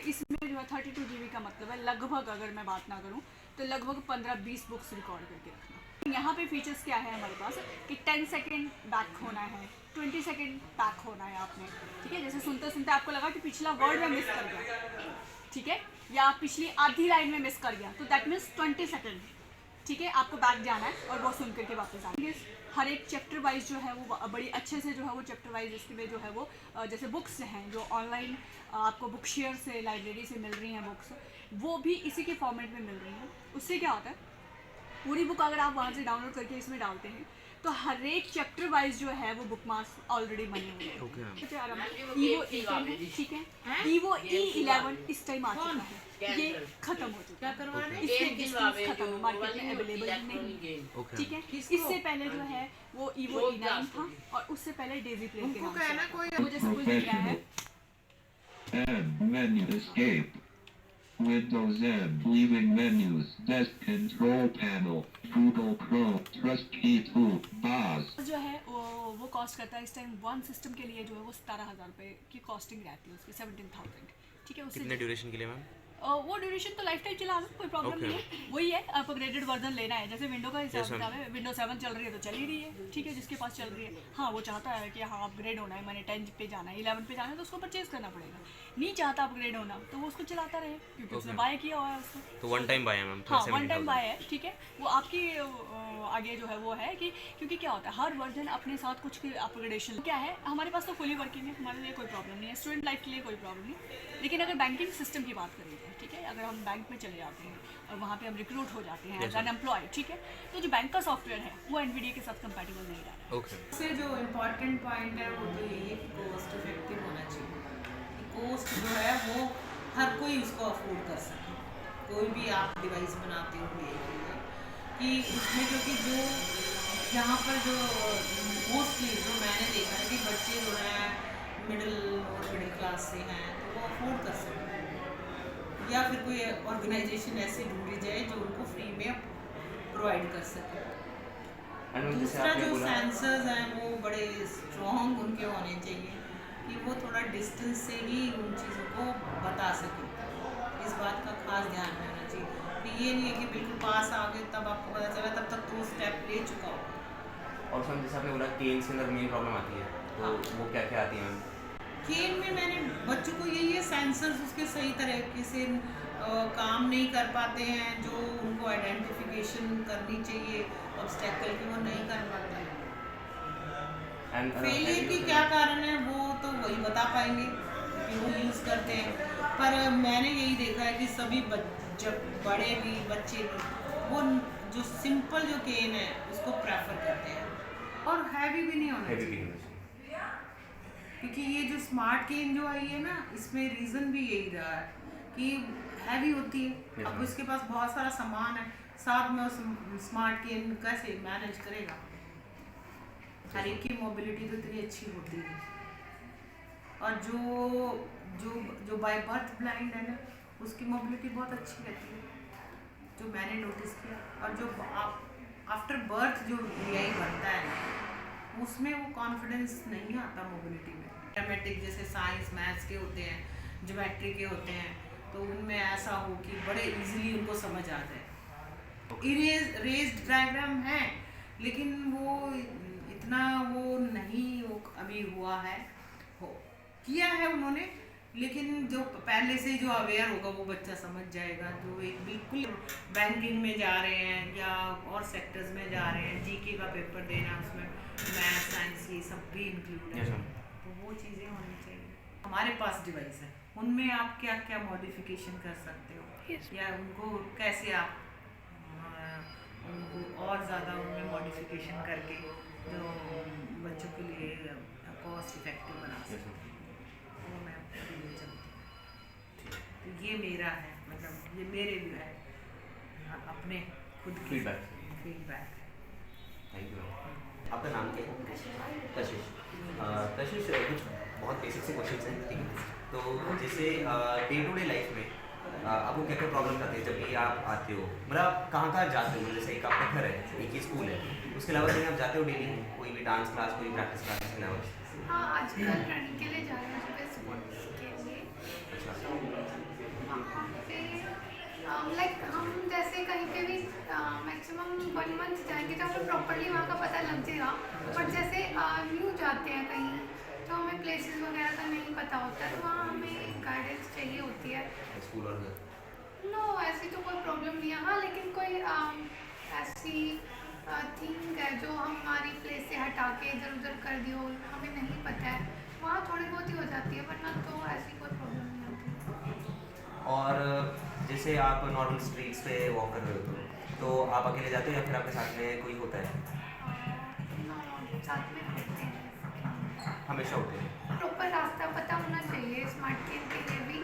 इसमें जो है 32 GB का मतलब है लगभग, अगर मैं बात ना करूँ तो लगभग 15-20 बुक्स रिकॉर्ड करके रखना। यहाँ पे फीचर्स क्या है हमारे पास कि 10 सेकेंड बैक होना है, 20 सेकेंड बैक होना है आपने, ठीक है। जैसे सुनते सुनते आपको लगा कि पिछला वर्ड में मिस कर गया, ठीक है, या पिछली आधी लाइन में मिस कर गया, तो दैट मीन्स 20 सेकेंड, ठीक है, आपको बैक जाना है और वो सुन करके वापस आएंगे। हर एक चैप्टर वाइज जो है वो बड़ी अच्छे से जो है वो चैप्टर वाइज इसमें जो है वो जैसे बुक्स हैं जो ऑनलाइन आपको बुक शेयर से, लाइब्रेरी से मिल रही हैं बुक्स, वो भी इसी के फॉर्मेट में मिल रही हैं। उससे क्या होता है, पूरी बुक अगर आप वहाँ से डाउनलोड करके इसमें डालते हैं तो हर एक चैप्टर वाइज जो है वो बुक मार्क्स ऑलरेडी बने हुए हैं। ईवो E10 है, ठीक है, ईवो E11 इस टाइम आ चुका है, ये खत्म हो चुका है, इसके डिस्टेंस खत्म है, मार्केट में अवेलेबल नहीं, ठीक है। इससे पहले जो है वो ईवो E9 था और उससे पहले डेजी प्ले के नाम से मुझे सब कुछ दिख रहा है। Menu escape. Windows M. Leaving menus. Desk control panel. Google Chrome. Trust key 2. Boz. जो है वो कॉस्ट करता है इस टाइम वन सिस्टम के लिए जो है वो 17,000 रुपये की कॉस्टिंग रहती है उसकी, 17,000, ठीक है। उससे कितने ड्यूरेशन के लिए मैम? वो ड्यूरेशन तो लाइफ टाइम चला लो, कोई प्रॉब्लम नहीं है। वही है, आप अपग्रेडेड वर्जन लेना है, जैसे विंडो का हिसाब किताब है, विंडो 7 चल रही है तो चल ही रही है, ठीक है, जिसके पास चल रही है। हाँ, वो चाहता है कि हाँ अपग्रेड होना है, मैंने 10 पे जाना है, 11 पे जाना है, तो उसको परचेज करना पड़ेगा। नहीं चाहता अपग्रेड होना तो वो उसको चलाता रहे, क्योंकि उसने बाय किया हुआ है उसको। तो वन टाइम बाय है मैम? हाँ, वन टाइम बाय है, ठीक है। वो आपकी आगे जो है वो है कि क्योंकि क्या होता है हर वर्जन अपने साथ कुछ अपग्रेडेशन क्या है। हमारे पास तो फुली वर्किंग है, हमारे लिए कोई प्रॉब्लम नहीं है, स्टूडेंट लाइफ के लिए कोई प्रॉब्लम नहीं। लेकिन अगर बैंकिंग सिस्टम की बात करें, ठीक है, अगर हम बैंक में चले जाते हैं और वहाँ पे हम रिक्रूट हो जाते हैं एज एन एम्प्लॉय, ठीक है, तो जो बैंक का सॉफ्टवेयर है वो एनवीडिया के साथ कंपैटिबल नहीं रहा है। ओके। इससे जो इम्पोर्टेंट पॉइंट है वो तो यही है कि कॉस्ट इफेक्टिव होना चाहिए। कॉस्ट जो है वो हर कोई उसको अफोर्ड कर सके। कोई भी आप डिवाइस बनाते हो कि उसमें, क्योंकि जो यहाँ पर जो मोस्टली जो मैंने देखा है कि बच्चे जो हैं मिडिल क्लास से हैं तो वो अफोर्ड कर सकते हैं, या फिर कोई ऑर्गेनाइजेशन ऐसी ढूंढी जाए जो उनको फ्री में प्रोवाइड कर सके। दूसरा जो सेंसर्स हैं वो बड़े स्ट्रॉन्ग उनके होने चाहिए कि वो थोड़ा डिस्टेंस से ही उन चीज़ों को बता सके। इस बात का खास ध्यान रहना चाहिए कि ये नहीं है कि बिल्कुल पास आ गए तब आपको पता चला, तब तक तो स्टेप ले चुका हो। और सर जैसे आपने बोला केन्स के अंदर मेन प्रॉब्लम आती है, तो हाँ। वो क्या क्या आती है मैम? केन में मैंने बच्चों को यही है, सेंसर्स उसके सही तरीके से काम नहीं कर पाते हैं, जो उनको आइडेंटिफिकेशन करनी चाहिए ऑब्स्टेकल की वो नहीं कर पाते हैं। फेलियर की क्या कारण है वो तो वही बता पाएंगे कि वो यूज़ करते हैं। पर मैंने यही देखा है कि सभी जब बड़े भी बच्चे भी वो जो सिंपल जो केन है उसको प्रेफर करते हैं, और हैवी भी नहीं होना चाहिए। क्योंकि ये जो स्मार्ट केन जो आई है ना, इसमें रीज़न भी यही रहा है कि हैवी होती है। अब उसके पास बहुत सारा सामान है, साथ में उस स्मार्ट केन कैसे मैनेज करेगा? हर एक की मोबिलिटी तो इतनी अच्छी होती है। और जो बाय बर्थ ब्लाइंड है ना, उसकी मोबिलिटी बहुत अच्छी रहती है, जो मैंने नोटिस किया। और जो आफ्टर बर्थ जो वीआई बनता है ना, उसमें वो कॉन्फिडेंस नहीं आता मोबिलिटी में। मैथमेटिक्स जैसे साइंस मैथ्स के होते हैं, ज्योमेट्री के होते हैं, तो उनमें ऐसा हो कि बड़े इजीली उनको समझ आ जाए। रेज्ड डायग्राम है लेकिन वो इतना वो नहीं वो अभी हुआ है, किया है उन्होंने, लेकिन जो पहले से जो अवेयर होगा वो बच्चा समझ जाएगा। जो एक बिल्कुल बैंकिंग में जा रहे हैं या और सेक्टर्स में जा रहे हैं, जीके का पेपर देना, उसमें मैथ साइंस ये सब भी इंक्लूड है, तो वो चीज़ें होनी चाहिए। हमारे पास डिवाइस है, उनमें आप क्या क्या मॉडिफिकेशन कर सकते हो, या उनको कैसे आप उनको और ज़्यादा उनमें मॉडिफिकेशन करके जो बच्चों के लिए कॉस्ट इफेक्टिव बना सकते हैं, वो मैं ले चलती हूँ। तो ये मेरा है, मतलब ये मेरे भी है अपने खुद की फीडबैक। Thank you ma'am. आपका नाम क्या है? कशिश। कशिश, कुछ बहुत बेसिक से क्वेश्चन हैं, ठीक है। तो जैसे डे टू डे लाइफ में आपको क्या क्या प्रॉब्लम आती है जब भी आप आते हो, मतलब आप कहाँ जाते हो? जैसे एक आपका घर है, एक ही स्कूल है, उसके अलावा कहीं आप जाते हो डेली, कोई भी डांस क्लास, कोई प्रैक्टिस क्लास के अलावा? हाँ, आजकल रनिंग के लिए जा रही हूँ, सुबह स्पोर्ट्स के लिए। अच्छा। वहाँ पे लाइक हम जैसे कहीं पे भी मैक्सिमम 1 मंथ जाएंगे तो हमें प्रॉपरली वहाँ का पता लग जाएगा, बट जैसे न्यू जाते हैं कहीं तो हमें प्लेसेस वगैरह का नहीं पता होता है, तो वहाँ हमें गाइडेंस चाहिए होती है। स्कूल और घर नो ऐसी तो कोई प्रॉब्लम नहीं है, हाँ लेकिन कोई ऐसी थिंग है जो हमारी प्लेस से हटा के इधर उधर कर दी हो, हमें नहीं पता है, वहाँ थोड़ी बहुत ही हो जाती है, वरना तो ऐसी कोई प्रॉब्लम नहीं होती। और जैसे आप नॉर्मल स्ट्रीट्स पे वॉक कर रहे हो तो आप अकेले जाते हो या फिर आपके साथ में कोई होता है? नो साथ में होते हैं, हमेशा होते हैं। प्रॉपर रास्ता पता होना चाहिए स्मार्ट केन के लिए भी।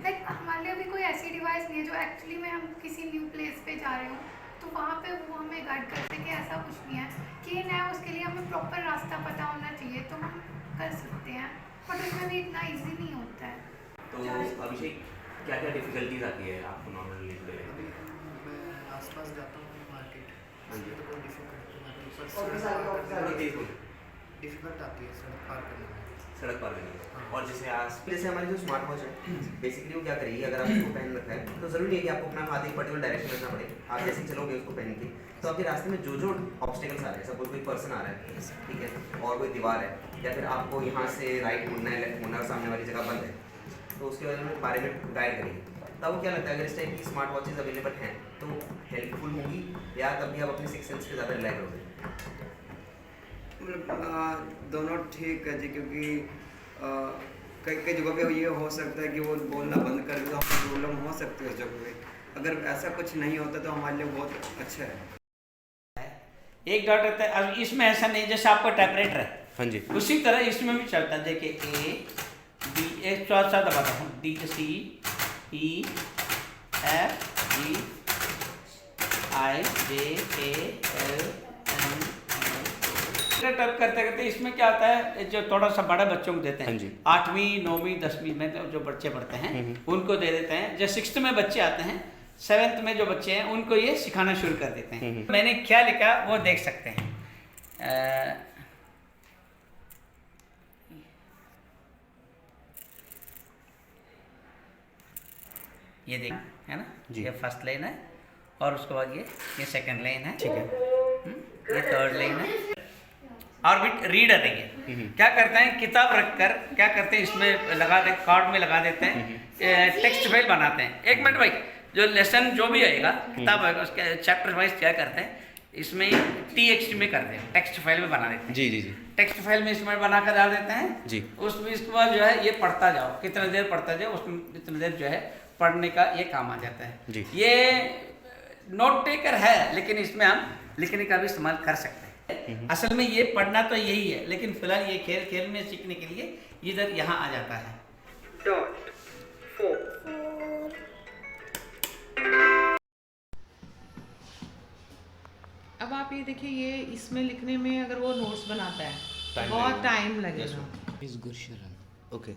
लाइक हमारे लिए भी कोई ऐसी डिवाइस नहीं है जो एक्चुअली में हम किसी न्यू प्लेस पे जा रहे हो तो वहाँ पे वो हमें गाइड करते कि ऐसा कुछ नहीं है, केन है उसके लिए हमें प्रॉपर रास्ता पता होना चाहिए तो हम कर सकते हैं, बट उसमें भी इतना ईजी नहीं होता है। तो अभिषेक क्या क्या डिफिकल्टीज आती है आपको normal day to day life में? मैं आसपास जाता हूँ मार्केट, हाँ जी। तो कोई डिफिकल्ट आती है सड़क पार करने में। सड़क पार करने में। और जैसे हमारी जो स्मार्ट वॉच है बेसिकली वो क्या करेगी, अगर आप उसको पहन रखा है तो ज़रूरी नहीं है कि आपको अपना हाथ एक पर्टिकुलर डायरेक्शन रखना पड़े, आप जैसे ही चलोगे उसको पहन के तो आपके रास्ते में जो जो ऑब्स्टिकल्स आ रहे हैं, सपोज कोई पर्सन आ रहा है, ठीक है, और कोई दीवार है या फिर आपको यहाँ से राइट मुड़ना है लेफ्ट मुड़ना है और सामने वाली जगह बंद है, तो उसके बारे में गाइड करेगी। तब क्या लगता है अगर इस टाइप की स्मार्ट वॉचेज अवेलेबल हैं तो हेल्पफुल होंगी या तब भी आप अपने सिक्स सेंस पे ज़्यादा रिलाई करोगे? मतलब दोनों ठीक है जी, क्योंकि कई कई जगह पे ये हो सकता है कि वो बोलना बंद कर दे तो हमें प्रॉब्लम हो सकती है उस जगह पे, अगर ऐसा कुछ नहीं होता तो हमारे लिए बहुत अच्छा है। एक डॉट रहता है। अब इसमें ऐसा नहीं जैसे आपका टाइपराइटर है, हाँ जी, उसी तरह इसमें भी चलता है। देखिए A B, एक चौथा दबाता हूँ, D C E F G I J K L M टप करते करते इसमें क्या होता है, जो थोड़ा सा बड़ा बच्चों को देते हाँ हैं, जी। 8वीं 9वीं 10वीं में जो बच्चे पढ़ते हैं उनको दे देते हैं। जो 6th में बच्चे आते हैं, 7th में जो बच्चे हैं उनको ये सिखाना शुरू कर देते हैं। मैंने क्या लिखा वो देख सकते हैं। ये देख है ना जी। ये फर्स्ट लाइन है और उसके बाद ये सेकंड लाइन है, ठीक है। ये थर्ड लाइन है। ऑर्बिट रीडर है ये, क्या करते हैं किताब रखकर क्या करते हैं इसमें लगा दे, कार्ड में लगा देते हैं, टेक्स्ट फाइल बनाते हैं। 1 मिनट भाई, जो लेसन जो भी आएगा किताब आएगा उसके चैप्टर वाइज क्या करते हैं इसमें TXT में करते हैं, टेक्स्ट फाइल में बना देते हैं। जी जी जी टेक्स्ट फाइल में इसमें बना कर डाल देते हैं जी। उसमें इसके बाद जो है ये पढ़ता जाओ, कितना देर पढ़ता जाओ उसमें कितनी देर जो है पढ़ने का ये काम आ जाता है जी। ये नोट टेकर है लेकिन इसमें हम लिखने का भी इस्तेमाल कर सकते हैं। असल में ये पढ़ना तो यही है लेकिन फिलहाल ये खेल खेल में सीखने के लिए इधर यहाँ आ जाता है। अब आप ये देखिए, ये इसमें लिखने में अगर वो नोट्स बनाता है Time तो बहुत लगेगा। टाइम लगेगा। ओके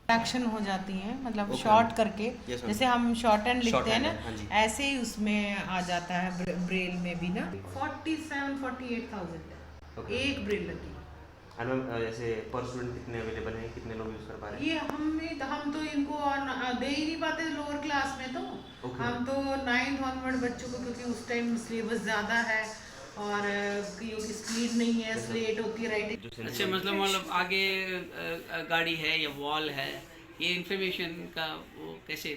एक्शन हो जाती हैं, मतलब Okay. शॉर्ट करके Yes, ma'am. जैसे हम शॉर्ट हैंड लिखते हैं Shorthand है, हाँ जी। ना, ऐसे ही उसमें आ जाता है ब्रेल में भी ना। 47-48,000 Okay. एक ब्रेल लगी। और मैम जैसे पर स्टूडेंट कितने अवेलेबल हैं, कितने लोग यूज़ कर पा रहे हैं? ये हम तो इनको दे ही नहीं पाते लोअर क्लास में तो। Okay. हम तो 9th ऑनवर्ड बच्चों को, क्योंकि उस टाइम सिलेबस ज़्यादा है और कईयों की स्पीड नहीं है, स्लेट होती है राइटिंग। अच्छा मतलब आगे गाड़ी है या वॉल है, ये इंफॉर्मेशन का वो कैसे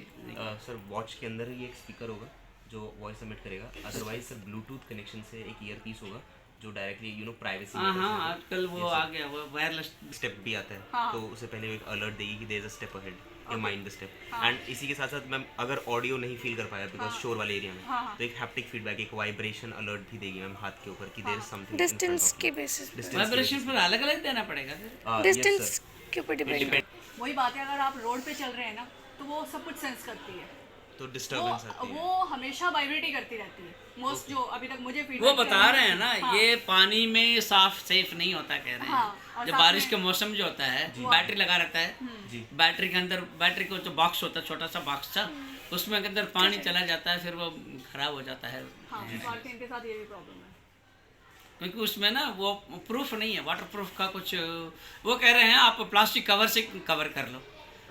सर वॉच के अंदर ही एक स्पीकर होगा जो वॉइस सबमिट करेगा, अदरवाइज सर ब्लूटूथ कनेक्शन से एक ईयरपीस होगा जो डायरेक्टली प्राइवेसी। हाँ आजकल वो आ गया वो वायरलेस स्टेप भी आता है हाँ। तो उससे पहले एक अलर्ट देगी कि there is a step ahead, you mind the step. And इसी के साथ साथ मैम अगर ऑडियो नहीं फील कर पाया बिकॉज शोर वाले एरिया में, तो एक हैप्टिक फीडबैक, एक वाइब्रेशन अलर्ट भी देगी मैम हाथ के ऊपर कि देयर इज समथिंग डिस्टेंस के बेसिस पे, वाइब्रेशन पर अलग अलग देना पड़ेगा फिर। डिस्टेंस के ऊपर डिपेंड। वही बात है, अगर आप रोड पे चल रहे हैं ना तो वो सब कुछ सेंस करती है, तो डिस्टर्बेंस आती है। वो हमेशा वाइब्रेट ही करती रहती है। मोस्ट जो अभी तक मुझे फीडबैक वो बता रहे हैं ना ये पानी में साफ सेफ नहीं होता कह रहे हाँ, हैं। और जब साथ बारिश में- का मौसम जो होता है बैटरी लगा रहता है, बैटरी के अंदर बैटरी को जो बॉक्स होता है छोटा सा बॉक्स था उसमें के अंदर पानी चला जाता है फिर वो खराब हो जाता है। हाँ, स्मार्ट केन के साथ ये भी प्रॉब्लम है। क्योंकि उसमें ना वो प्रूफ नहीं है, वाटर प्रूफ का कुछ वो कह रहे हैं आप प्लास्टिक कवर से कवर कर लो,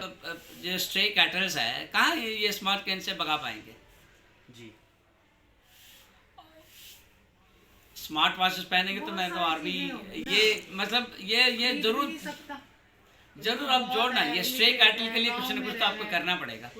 जो स्ट्रे कैटल्स है कहाँ ये स्मार्ट कैन से भगा पाएंगे? जी स्मार्ट वॉचेस पहनेंगे तो मैं तो और भी ये मतलब ये जरूर अब जोड़ना है, ये स्ट्रे कैटल के लिए कुछ ना कुछ तो आपको करना पड़ेगा।